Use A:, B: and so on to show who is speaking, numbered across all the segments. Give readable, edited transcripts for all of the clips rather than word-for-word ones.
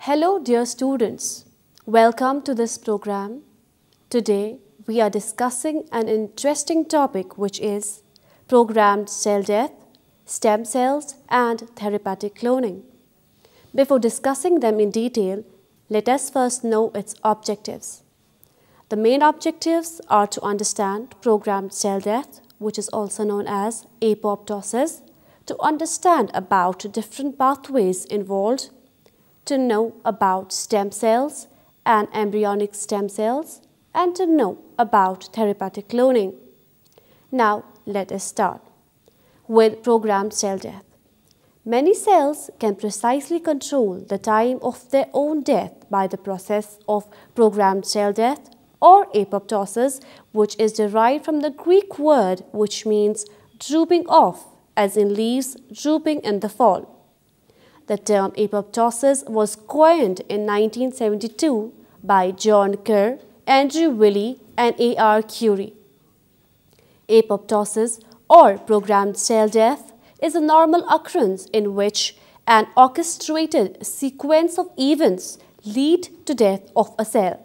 A: Hello dear students, welcome to this program. Today we are discussing an interesting topic which is programmed cell death, stem cells and therapeutic cloning. Before discussing them in detail, let us first know its objectives. The main objectives are to understand programmed cell death, which is also known as apoptosis, to understand about different pathways involved, to know about stem cells and embryonic stem cells, and to know about therapeutic cloning. Now let us start with programmed cell death. Many cells can precisely control the time of their own death by the process of programmed cell death or apoptosis, which is derived from the Greek word which means drooping off, as in leaves drooping in the fall. The term apoptosis was coined in 1972 by John Kerr, Andrew Willey and A.R. Curie. Apoptosis or programmed cell death is a normal occurrence in which an orchestrated sequence of events lead to death of a cell.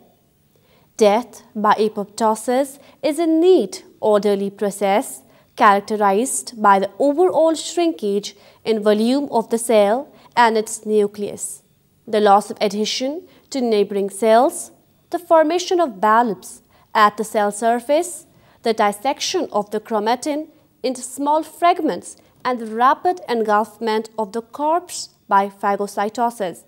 A: Death by apoptosis is a neat, orderly process characterized by the overall shrinkage in volume of the cell and its nucleus, the loss of adhesion to neighboring cells, the formation of polyps at the cell surface, the dissection of the chromatin into small fragments, and the rapid engulfment of the corpse by phagocytosis.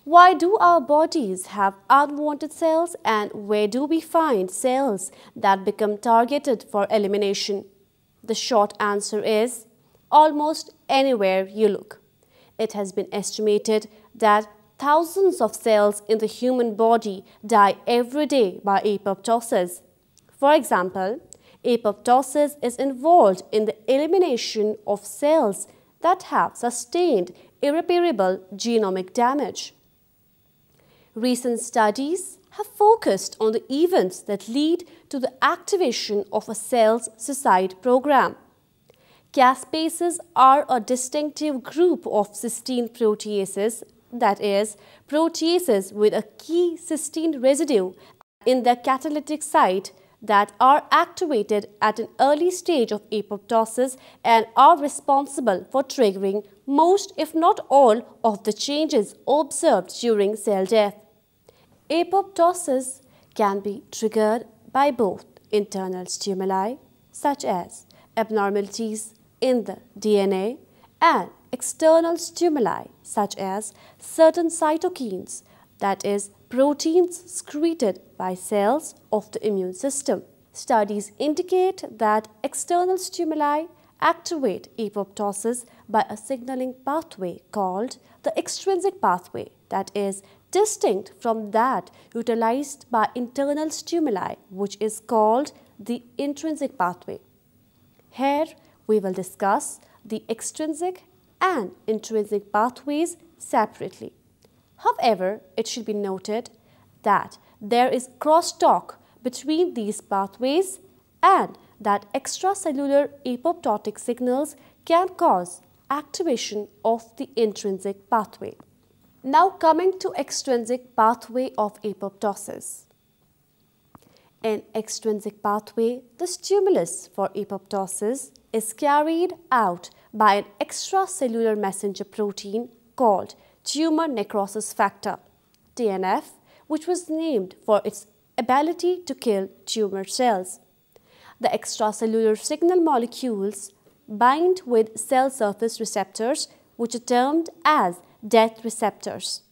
A: Why do our bodies have unwanted cells, and where do we find cells that become targeted for elimination? The short answer is almost anywhere you look. It has been estimated that thousands of cells in the human body die every day by apoptosis. For example, apoptosis is involved in the elimination of cells that have sustained irreparable genomic damage. Recent studies have focused on the events that lead to the activation of a cell's suicide program. Caspases are a distinctive group of cysteine proteases, that is, proteases with a key cysteine residue in the catalytic site that are activated at an early stage of apoptosis and are responsible for triggering most, if not all, of the changes observed during cell death. Apoptosis can be triggered by both internal stimuli, such as abnormalities in the DNA, and external stimuli such as certain cytokines, that is, proteins secreted by cells of the immune system. Studies indicate that external stimuli activate apoptosis by a signaling pathway called the extrinsic pathway, that is, distinct from that utilized by internal stimuli, which is called the intrinsic pathway. Here we will discuss the extrinsic and intrinsic pathways separately. However, it should be noted that there is crosstalk between these pathways and that extracellular apoptotic signals can cause activation of the intrinsic pathway. Now coming to extrinsic pathway of apoptosis. In extrinsic pathway, the stimulus for apoptosis is carried out by an extracellular messenger protein called tumor necrosis factor, TNF, which was named for its ability to kill tumor cells. The extracellular signal molecules bind with cell surface receptors, which are termed as death receptors.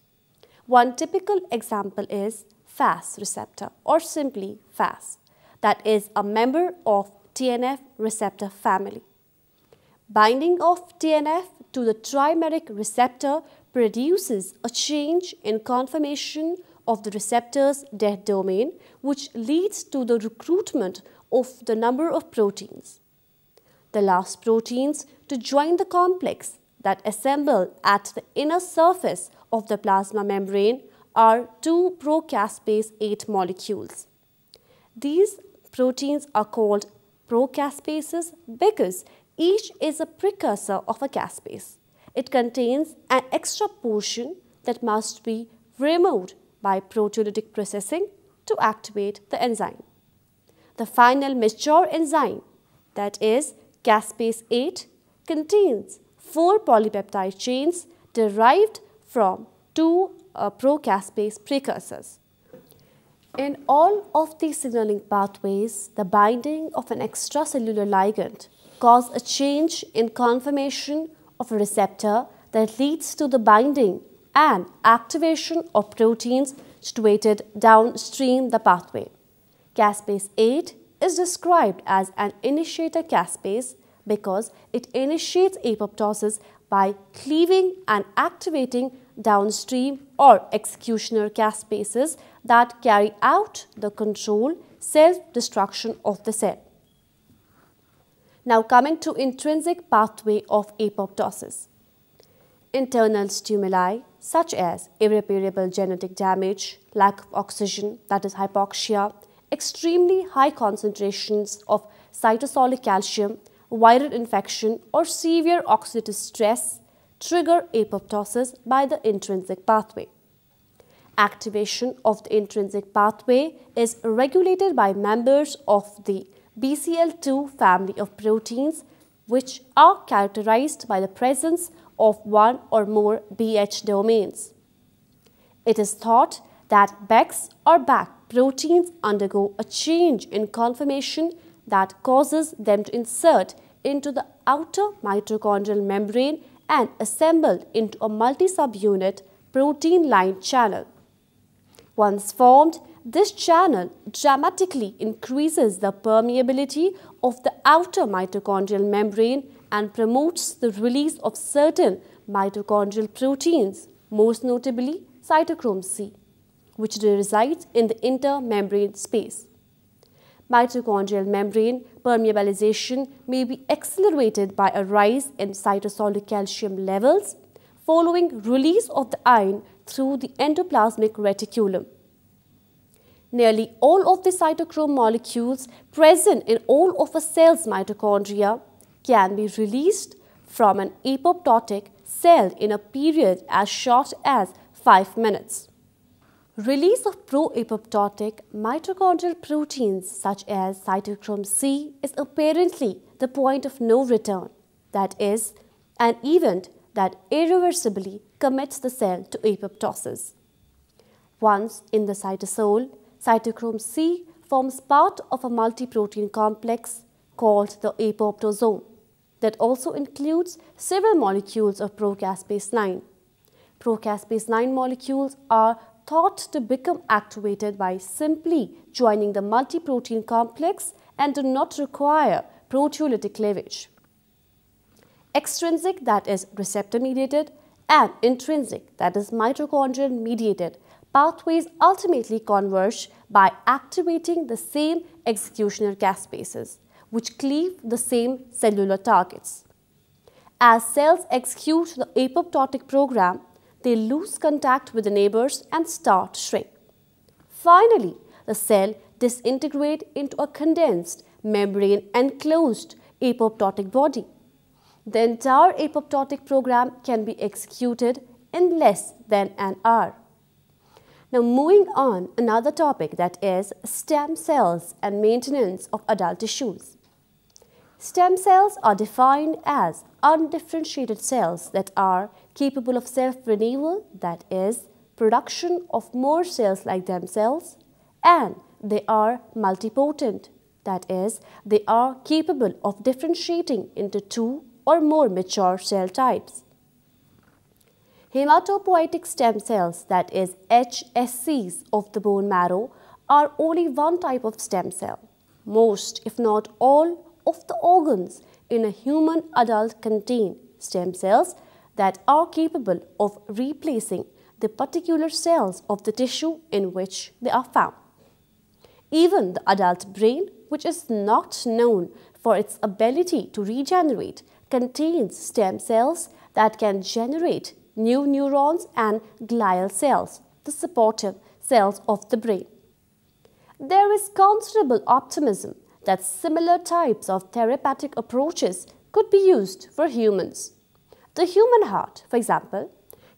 A: One typical example is FAS receptor, or simply FAS, that is a member of TNF receptor family. Binding of TNF to the trimeric receptor produces a change in conformation of the receptor's death domain, which leads to the recruitment of the number of proteins. The last proteins to join the complex that assemble at the inner surface of the plasma membrane are two procaspase 8 molecules. These proteins are called procaspases because each is a precursor of a caspase. It contains an extra portion that must be removed by proteolytic processing to activate the enzyme. The final mature enzyme, that is caspase 8, contains 4 polypeptide chains derived from 2 procaspase precursors. In all of these signaling pathways, the binding of an extracellular ligand causes a change in conformation of a receptor that leads to the binding and activation of proteins situated downstream the pathway. Caspase 8 is described as an initiator caspase because it initiates apoptosis by cleaving and activating downstream or executioner caspases that carry out the control self-destruction of the cell. Now coming to intrinsic pathway of apoptosis. Internal stimuli such as irreparable genetic damage, lack of oxygen, that is hypoxia, extremely high concentrations of cytosolic calcium, viral infection or severe oxidative stress trigger apoptosis by the intrinsic pathway. Activation of the intrinsic pathway is regulated by members of the BCL2 family of proteins, which are characterized by the presence of one or more BH domains. It is thought that BEX or BAC proteins undergo a change in conformation that causes them to insert into the outer mitochondrial membrane and assemble into a multi-subunit protein-lined channel. Once formed, this channel dramatically increases the permeability of the outer mitochondrial membrane and promotes the release of certain mitochondrial proteins, most notably cytochrome C, which resides in the intermembrane space. Mitochondrial membrane permeabilization may be accelerated by a rise in cytosolic calcium levels following release of the ion through the endoplasmic reticulum. Nearly all of the cytochrome molecules present in all of a cell's mitochondria can be released from an apoptotic cell in a period as short as 5 minutes. Release of pro-apoptotic mitochondrial proteins such as cytochrome C is apparently the point of no return, that is, an event that irreversibly commits the cell to apoptosis. Once in the cytosol, cytochrome C forms part of a multi-protein complex called the apoptosome that also includes several molecules of procaspase 9. Procaspase 9 molecules are thought to become activated by simply joining the multi-protein complex and do not require proteolytic cleavage. Extrinsic, that is receptor-mediated, and intrinsic, that is mitochondrial-mediated, pathways ultimately converge by activating the same executioner caspases, which cleave the same cellular targets. As cells execute the apoptotic program, they lose contact with the neighbors and start to shrink. Finally, the cell disintegrates into a condensed, membrane-enclosed apoptotic body. The entire apoptotic program can be executed in less than an hour. Now moving on, another topic, that is stem cells and maintenance of adult tissues. Stem cells are defined as undifferentiated cells that are capable of self-renewal, that is, production of more cells like themselves, and they are multipotent, that is, they are capable of differentiating into 2 or more mature cell types. Hematopoietic stem cells, that is HSCs of the bone marrow, are only one type of stem cell. Most, if not all, of the organs in a human adult contain stem cells that are capable of replacing the particular cells of the tissue in which they are found. Even the adult brain, which is not known for its ability to regenerate, contains stem cells that can generate new neurons and glial cells, the supportive cells of the brain. There is considerable optimism that similar types of therapeutic approaches could be used for humans. The human heart, for example,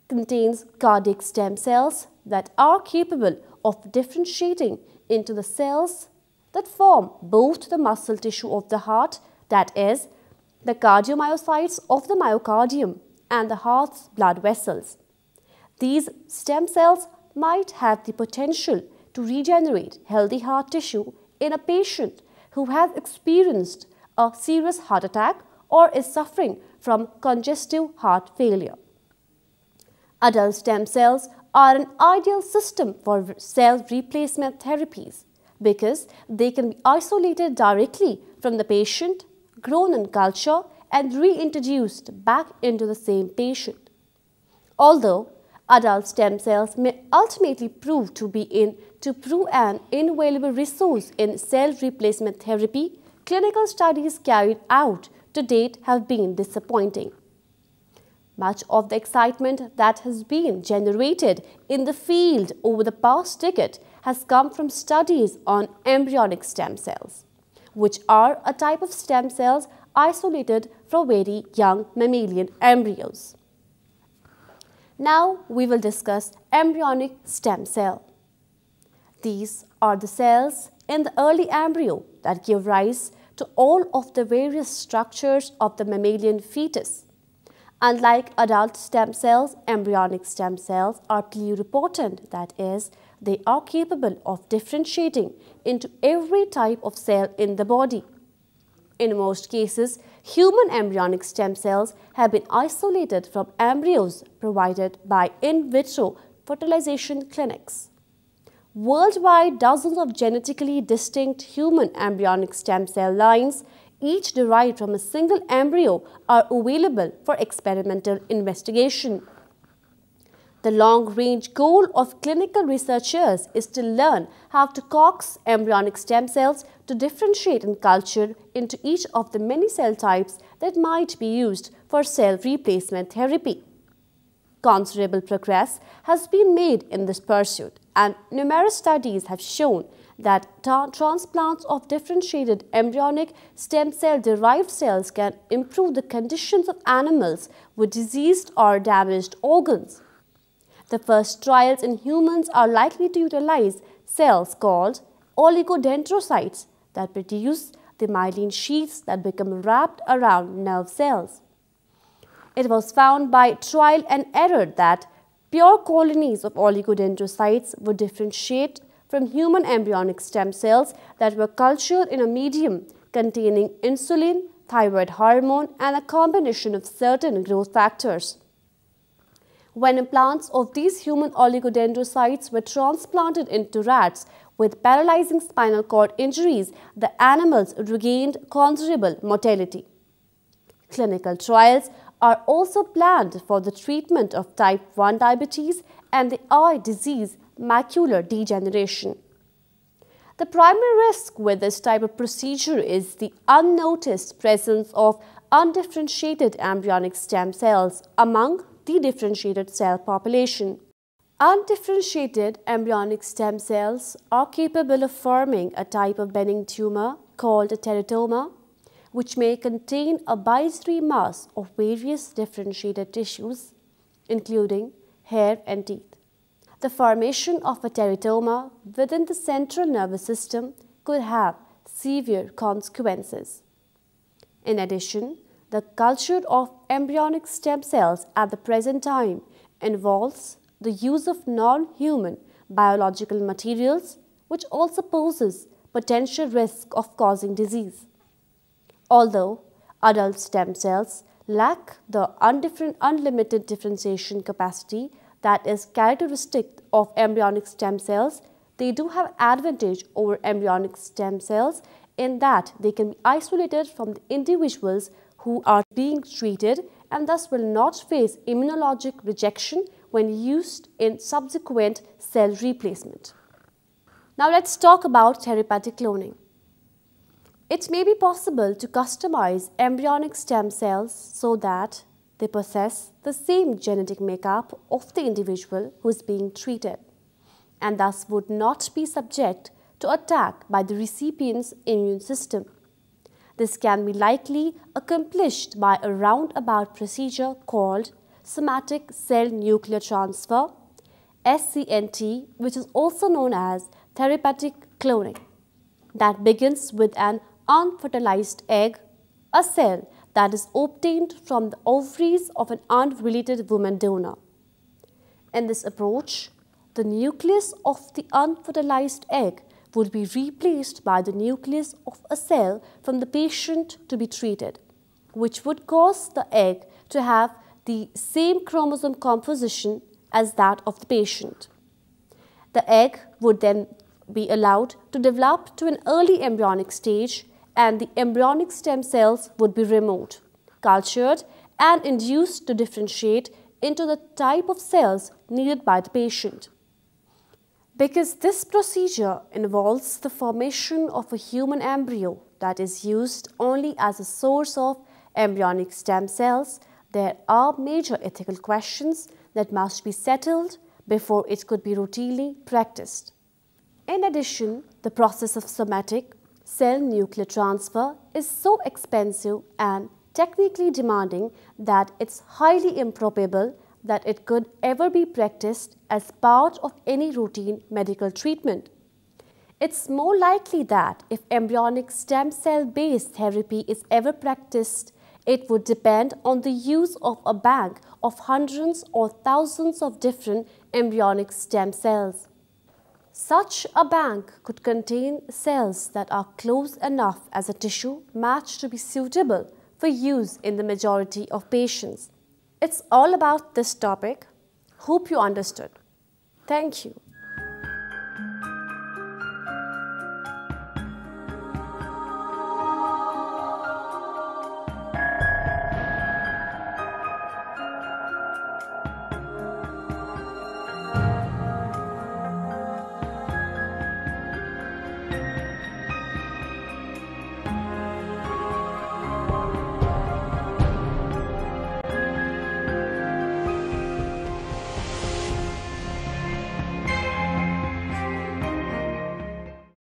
A: contains cardiac stem cells that are capable of differentiating into the cells that form both the muscle tissue of the heart, that is, the cardiomyocytes of the myocardium, and the heart's blood vessels. These stem cells might have the potential to regenerate healthy heart tissue in a patient who has experienced a serious heart attack or is suffering from congestive heart failure. Adult stem cells are an ideal system for cell replacement therapies because they can be isolated directly from the patient, grown in culture, and reintroduced back into the same patient. Although adult stem cells may ultimately prove an invaluable resource in cell replacement therapy, clinical studies carried out to date have been disappointing. Much of the excitement that has been generated in the field over the past decade has come from studies on embryonic stem cells, which are a type of stem cells isolated from very young mammalian embryos. Now we will discuss embryonic stem cell. These are the cells in the early embryo that give rise to all of the various structures of the mammalian fetus. Unlike adult stem cells, embryonic stem cells are pluripotent, that is, they are capable of differentiating into every type of cell in the body. In most cases, human embryonic stem cells have been isolated from embryos provided by in vitro fertilization clinics. Worldwide, dozens of genetically distinct human embryonic stem cell lines, each derived from a single embryo, are available for experimental investigation. The long-range goal of clinical researchers is to learn how to coax embryonic stem cells to differentiate in culture into each of the many cell types that might be used for cell replacement therapy. Considerable progress has been made in this pursuit, and numerous studies have shown that transplants of differentiated embryonic stem cell derived cells can improve the conditions of animals with diseased or damaged organs. The first trials in humans are likely to utilize cells called oligodendrocytes that produce the myelin sheaths that become wrapped around nerve cells. It was found by trial and error that pure colonies of oligodendrocytes would differentiate from human embryonic stem cells that were cultured in a medium containing insulin, thyroid hormone, and a combination of certain growth factors. When implants of these human oligodendrocytes were transplanted into rats with paralyzing spinal cord injuries, the animals regained considerable motility. Clinical trials are also planned for the treatment of type 1 diabetes and the eye disease macular degeneration. The primary risk with this type of procedure is the unnoticed presence of undifferentiated embryonic stem cells among the differentiated cell population. Undifferentiated embryonic stem cells are capable of forming a type of benign tumor called a teratoma, which may contain a binary mass of various differentiated tissues, including hair and teeth. The formation of a teratoma within the central nervous system could have severe consequences. In addition, the culture of embryonic stem cells at the present time involves the use of non-human biological materials, which also poses potential risk of causing disease. Although adult stem cells lack the unlimited differentiation capacity that is characteristic of embryonic stem cells, they do have advantage over embryonic stem cells in that they can be isolated from the individuals who are being treated and thus will not face immunologic rejection when used in subsequent cell replacement. Now let's talk about therapeutic cloning. It may be possible to customize embryonic stem cells so that they possess the same genetic makeup of the individual who is being treated and thus would not be subject to attack by the recipient's immune system. This can be likely accomplished by a roundabout procedure called somatic cell nuclear transfer, SCNT, which is also known as therapeutic cloning, that begins with an unfertilized egg, a cell that is obtained from the ovaries of an unrelated woman donor. In this approach, the nucleus of the unfertilized egg would be replaced by the nucleus of a cell from the patient to be treated, which would cause the egg to have the same chromosome composition as that of the patient. The egg would then be allowed to develop to an early embryonic stage, and the embryonic stem cells would be removed, cultured, and induced to differentiate into the type of cells needed by the patient. Because this procedure involves the formation of a human embryo that is used only as a source of embryonic stem cells, there are major ethical questions that must be settled before it could be routinely practiced. In addition, the process of somatic cell nuclear transfer is so expensive and technically demanding that it's highly improbable that it could ever be practiced as part of any routine medical treatment. It's more likely that if embryonic stem cell-based therapy is ever practiced, it would depend on the use of a bank of hundreds or thousands of different embryonic stem cells. Such a bank could contain cells that are close enough as a tissue match to be suitable for use in the majority of patients. It's all about this topic. Hope you understood. Thank you.